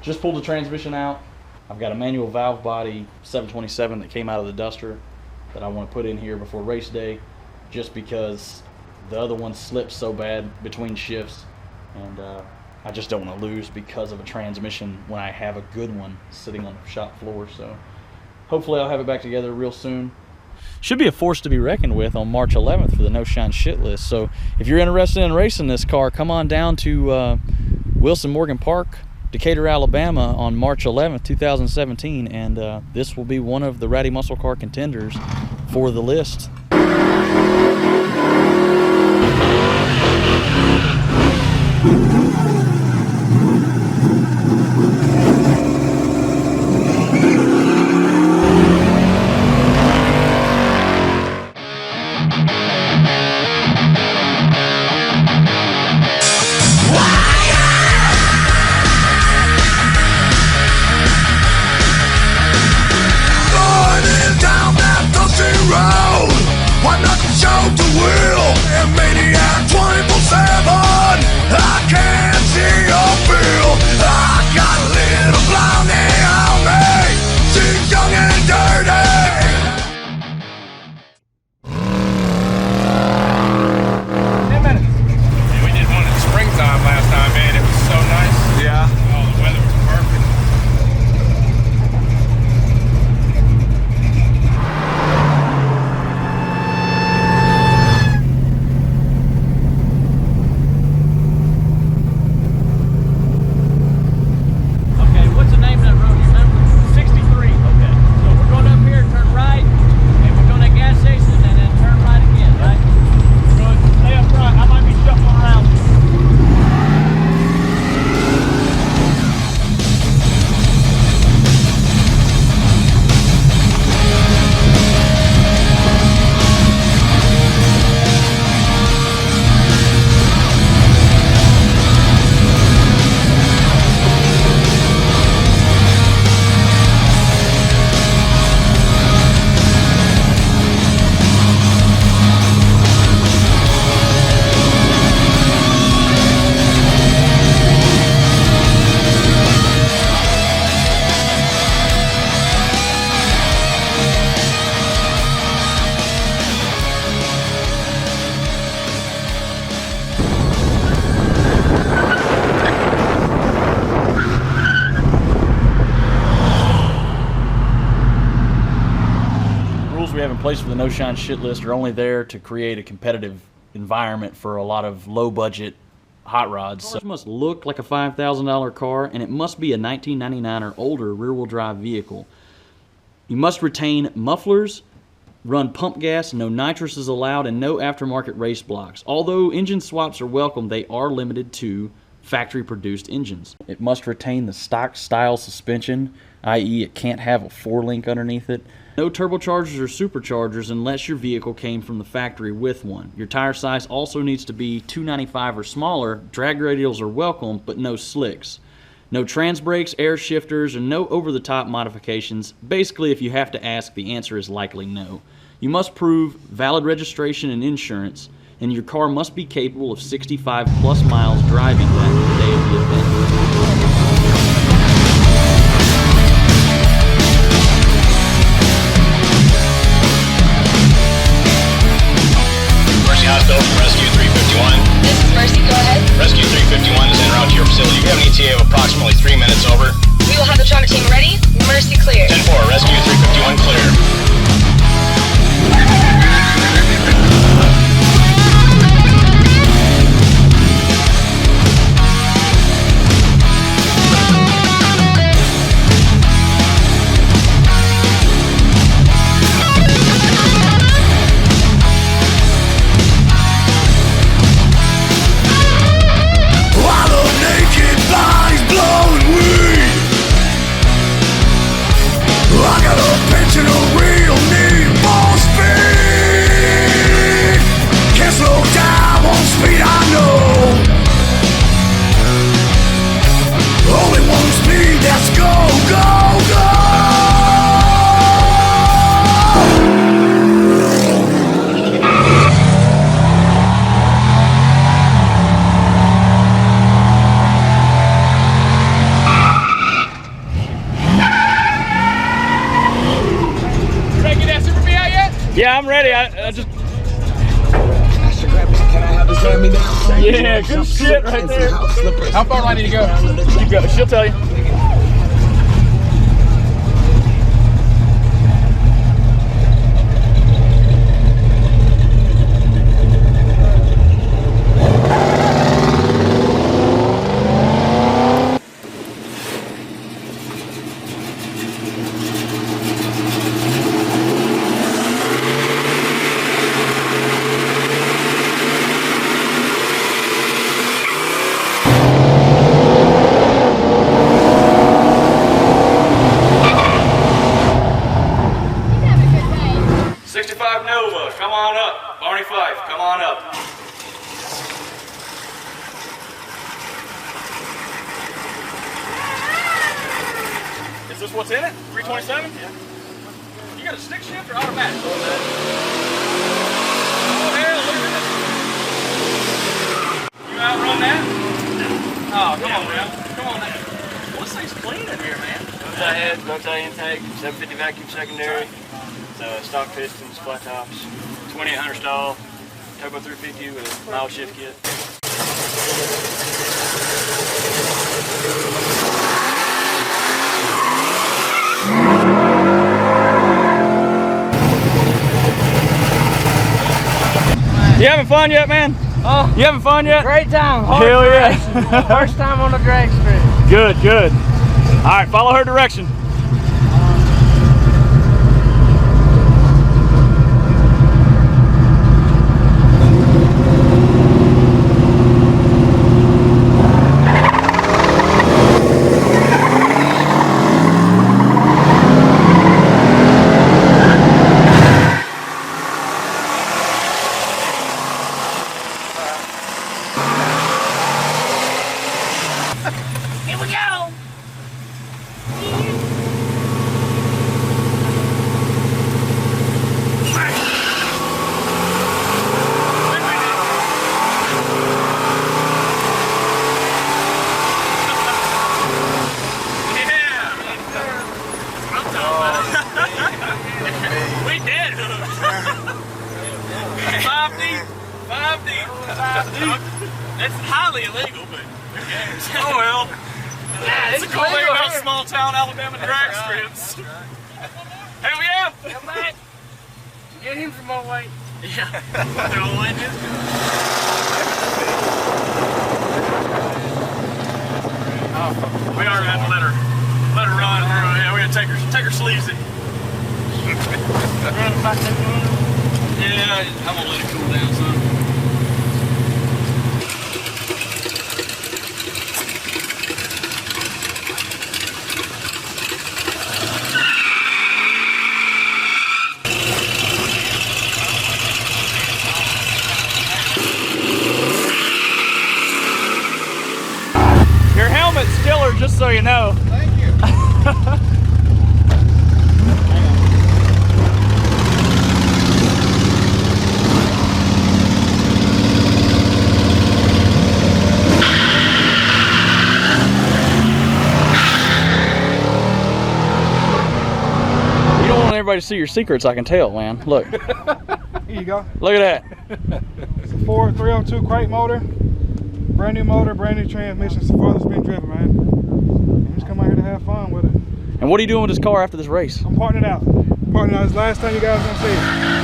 just pulled the transmission out. I've got a manual valve body 727 that came out of the Duster that I want to put in here before race day, just because the other one slipped so bad between shifts, and I just don't want to lose because of a transmission when I have a good one sitting on the shop floor. So hopefully I'll have it back together real soon. Should be a force to be reckoned with on March 11th for the No Shine Shit List. So if you're interested in racing this car, come on down to Wilson-Morgan Park, Decatur, Alabama on March 11th, 2017, and this will be one of the Ratty Muscle Car contenders for the list. We have in place for the No Shine Shit List are only there to create a competitive environment for a lot of low budget hot rods. So it must look like a $5,000 car, and it must be a 1999 or older rear wheel drive vehicle. You must retain mufflers, run pump gas, no nitrous is allowed, and no aftermarket race blocks. Although engine swaps are welcome, they are limited to factory produced engines. It must retain the stock style suspension, i.e. it can't have a 4-link underneath it. No turbochargers or superchargers unless your vehicle came from the factory with one. Your tire size also needs to be 295 or smaller. Drag radials are welcome, but no slicks. No trans brakes, air shifters, and no over-the-top modifications. Basically, if you have to ask, the answer is likely no. You must prove valid registration and insurance, and your car must be capable of 65 plus miles driving that day of the event. From Rescue 351. This is Mercy, go ahead. Rescue 351 is en route to your facility. We have an ETA of approximately 3 minutes over. We will have the trauma team ready. Mercy clear. 10-4, Rescue 351 clear. Yeah, I'm ready. I just. Yeah, good shit right there. How far do I need to go? Keep going. She'll tell you. Come on up. Barney Fife, come on up. Is this what's in it? 327? Yeah. You got a stick shift or automatic? Oh, hell, look at this. You outrun that? Oh, come on, man. Come on now. Well, this thing's clean in here, man. Bow tie head, bow tie intake, 750 vacuum secondary. Stock pistons, flat tops, 2800 stall, turbo 350 with a mild shift kit. You having fun yet, man? Oh, you having fun yet? Great time. Hell yeah. First time on the Dragstrip. Good, good. All right, follow her direction. Here we go. We did. 5 deep. 5 deep. 5 deep. That's highly illegal, but who cares? Oh well. Yeah, It's a cool thing about small town Alabama drag strips. Hell yeah! Come back. Get him some more weight. Yeah. They're all in his. We are gonna have to let her run. Yeah, we're gonna take her sleeves in. Yeah, I'm gonna let it cool down, son. Your helmet's killer, just so you know. Thank you. You don't want everybody to see your secrets, I can tell, man. Look. Here you go. Look at that. It's a Ford 302 crate motor. Brand new motor, brand new transmission. It's the farthest been driven, man. You just come out here to have fun with it. And what are you doing with this car after this race? I'm parting it out. Parting it out. It's the last time you guys are gonna see it.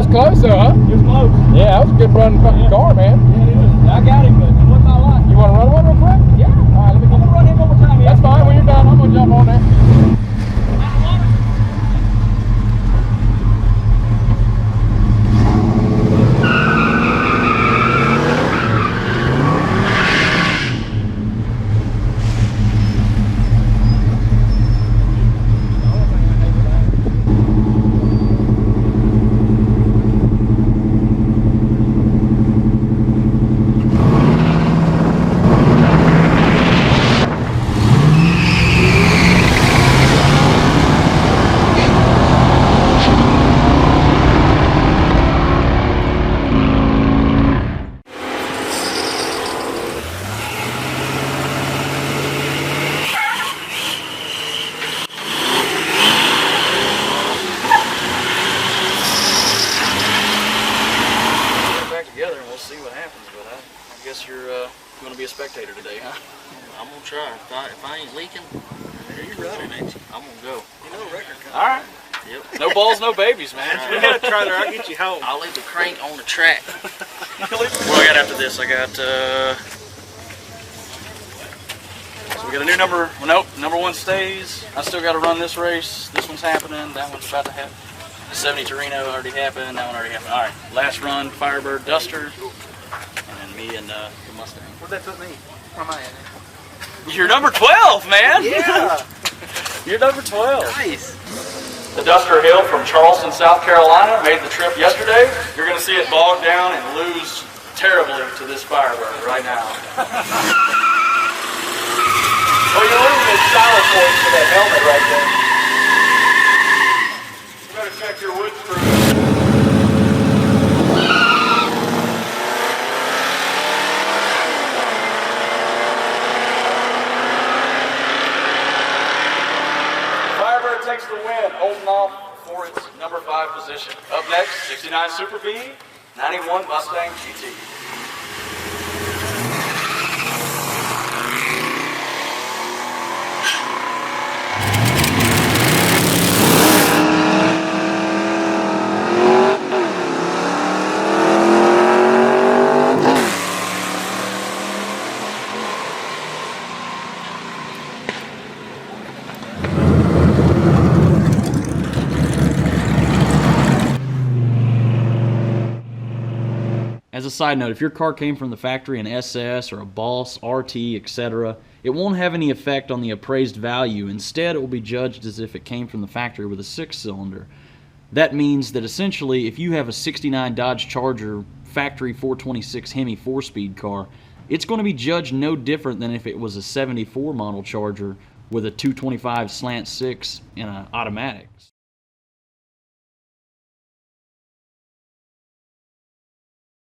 Close, though, huh? It was close. Yeah, that was a good running fucking car, man. Yeah, it is. I got him, but it wasn't my lot. You want to run one real quick? Yeah. All right, let me I'm gonna run him one more time. That's fine. When you're done, I'm gonna jump on there. guess you're going to be a spectator today, huh? I'm gonna try. If I ain't leaking, You running, ain't you? I'm gonna go. You know record company. All right. Yep. No balls, no babies, man. You gotta try there. I'll get you home. I'll leave the crank on the track. What do I got after this? I got, so we got a new number. Well, nope, number 1 stays. I still got to run this race. This one's happening. That one's about to happen. The 70 Torino already happened. That one already happened. All right, last run, Firebird Duster. And then me and the Mustang. Where'd that put me? Where am I at? You're number 12, man. Yeah. You're number 12. Nice. The Duster Hill from Charleston, South Carolina, made the trip yesterday. You're going to see it bog down and lose terribly to this Firebird right now. Oh, you're losing the silent voice for that helmet right there. You better check your wood screws. Firebird takes the win, holding off for its number 5 position. Up next, 69 Super V, 91 Mustang GT. As a side note, if your car came from the factory in SS or a Boss, RT, etc., it won't have any effect on the appraised value. Instead, it will be judged as if it came from the factory with a 6-cylinder. That means that essentially, if you have a 69 Dodge Charger factory 426 Hemi 4-speed car, it's going to be judged no different than if it was a 74 model Charger with a 225 slant 6 and an automatic.